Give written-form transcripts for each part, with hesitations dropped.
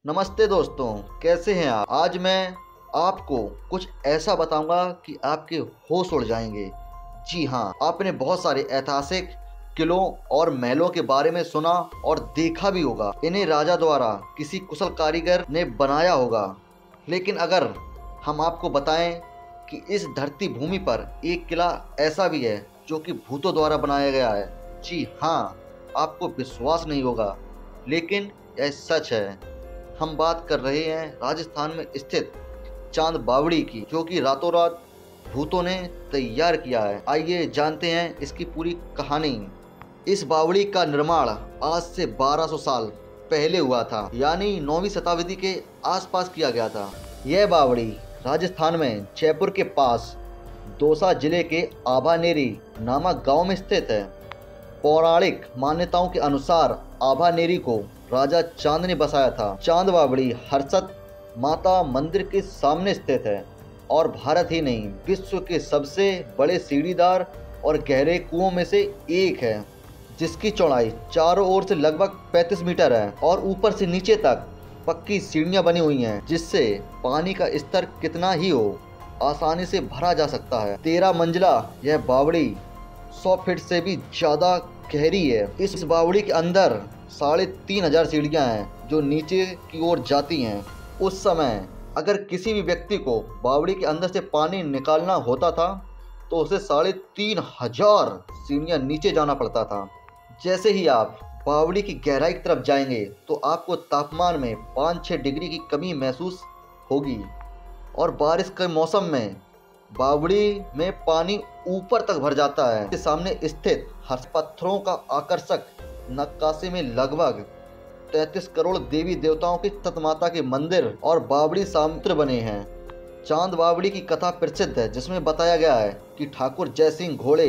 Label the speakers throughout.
Speaker 1: नमस्ते दोस्तों, कैसे हैं आप। आज मैं आपको कुछ ऐसा बताऊंगा कि आपके होश उड़ जाएंगे। जी हाँ, आपने बहुत सारे ऐतिहासिक किलों और महलों के बारे में सुना और देखा भी होगा। इन्हें राजा द्वारा किसी कुशल कारीगर ने बनाया होगा। लेकिन अगर हम आपको बताएं कि इस धरती भूमि पर एक किला ऐसा भी है जो कि भूतों द्वारा बनाया गया है। जी हाँ, आपको विश्वास नहीं होगा, लेकिन यह सच है। हम बात कर रहे हैं राजस्थान में स्थित चांद बावड़ी की, जो कि रातों रात भूतों ने तैयार किया है। आइए जानते हैं इसकी पूरी कहानी। इस बावड़ी का निर्माण आज से 1200 साल पहले हुआ था, यानी 9वीं शताब्दी के आसपास किया गया था। यह बावड़ी राजस्थान में जयपुर के पास दौसा जिले के आभानेरी नामक गांव में स्थित है। पौराणिक मान्यताओं के अनुसार आभानेरी को राजा चांद ने बसाया था। चांद बावड़ी हर्षद माता मंदिर के सामने स्थित है और भारत ही नहीं, विश्व के सबसे बड़े सीढ़ीदार और गहरे कुओं में से एक है, जिसकी चौड़ाई चारों ओर से लगभग 35 मीटर है और ऊपर से नीचे तक पक्की सीढ़ियां बनी हुई हैं, जिससे पानी का स्तर कितना ही हो आसानी से भरा जा सकता है। 13 मंजिला यह बावड़ी 100 फीट से भी ज्यादा गहरी है। इस बावड़ी के अंदर 3500 सीढ़ियां हैं जो नीचे की ओर जाती हैं। उस समय अगर किसी भी व्यक्ति को बावड़ी के अंदर से पानी निकालना होता था तो उसे 3500 सीढ़ियां नीचे जाना पड़ता था। जैसे ही आप बावड़ी की गहराई की तरफ जाएंगे तो आपको तापमान में 5-6 डिग्री की कमी महसूस होगी और बारिश के मौसम में बावड़ी में पानी ऊपर तक भर जाता है। इसके सामने स्थित हर्ष पत्थरों का आकर्षक नक्काशी में लगभग 33 करोड़ देवी देवताओं के तत्माता के मंदिर और बावड़ी सामंत्र बने हैं। चांद बावड़ी की कथा प्रसिद्ध है, जिसमें बताया गया है कि ठाकुर जय सिंह घोड़े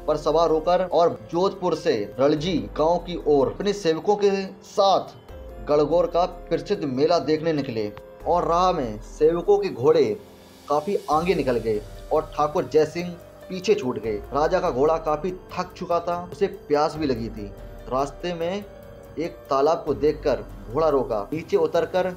Speaker 1: पर सवार होकर और जोधपुर से रणजी गांव की ओर अपने सेवकों के साथ गणगौर का प्रसिद्ध मेला देखने निकले और राह में सेवकों के घोड़े काफी आगे निकल गए और ठाकुर जय सिंह पीछे छूट गए। राजा का घोड़ा काफी थक चुका था, उसे प्यास भी लगी थी। रास्ते में एक तालाब को देखकर घोड़ा रोका। नीचे उतरकर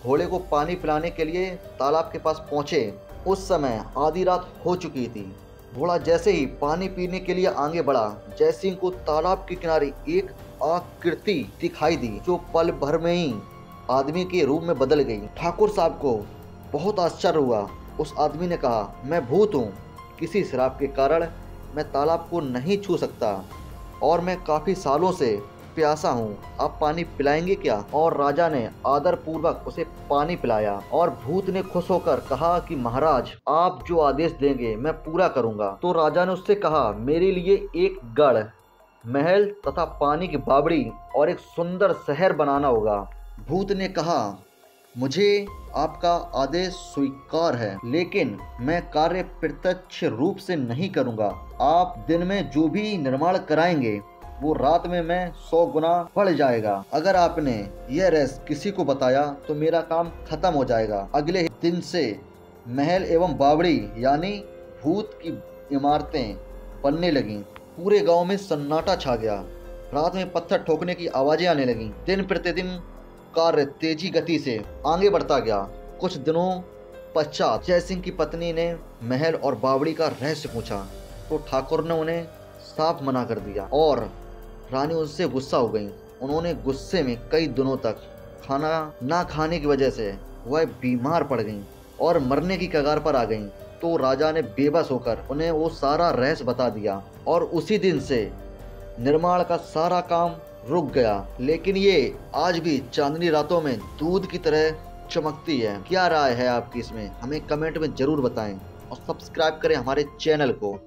Speaker 1: घोड़े को पानी पिलाने के लिए तालाब के पास पहुंचे। उस समय आधी रात हो चुकी थी। घोड़ा जैसे ही पानी पीने के लिए आगे बढ़ा, जय सिंह को तालाब के किनारे एक आकृति दिखाई दी, जो पल भर में ही आदमी के रूप में बदल गई। ठाकुर साहब को बहुत आश्चर्य हुआ। उस आदमी ने कहा, मैं भूत हूँ, किसी श्राप के कारण मैं तालाब को नहीं छू सकता और मैं काफी सालों से प्यासा हूँ, आप पानी पिलाएंगे क्या? और राजा ने आदर पूर्वक उसे पानी पिलाया और भूत ने खुश होकर कहा कि महाराज, आप जो आदेश देंगे मैं पूरा करूँगा। तो राजा ने उससे कहा, मेरे लिए एक गढ़, महल तथा पानी की बावड़ी और एक सुंदर शहर बनाना होगा। भूत ने कहा, मुझे आपका आदेश स्वीकार है, लेकिन मैं कार्य प्रत्यक्ष रूप से नहीं करूंगा। आप दिन में जो भी निर्माण कराएंगे वो रात में मैं 100 गुना बढ़ जाएगा। अगर आपने यह रहस्य किसी को बताया तो मेरा काम खत्म हो जाएगा। अगले दिन से महल एवं बावड़ी यानी भूत की इमारतें बनने लगीं। पूरे गांव में सन्नाटा छा गया। रात में पत्थर ठोकने की आवाजें आने लगीं। दिन प्रतिदिन कार्य तेजी गति से आगे बढ़ता गया। कुछ दिनों पश्चात जय सिंह की पत्नी ने महल और बावड़ी का रहस्य पूछा तो ठाकुर ने उन्हें साफ मना कर दिया और रानी उनसे गुस्सा हो गई। उन्होंने गुस्से में कई दिनों तक खाना ना खाने की वजह से वह बीमार पड़ गईं और मरने की कगार पर आ गईं। तो राजा ने बेबस होकर उन्हें वो सारा रहस्य बता दिया और उसी दिन से निर्माण का सारा काम रुक गया। लेकिन ये आज भी चांदनी रातों में दूध की तरह चमकती है। क्या राय है आपकी इसमें? हमें कमेंट में जरूर बताएं और सब्सक्राइब करें हमारे चैनल को।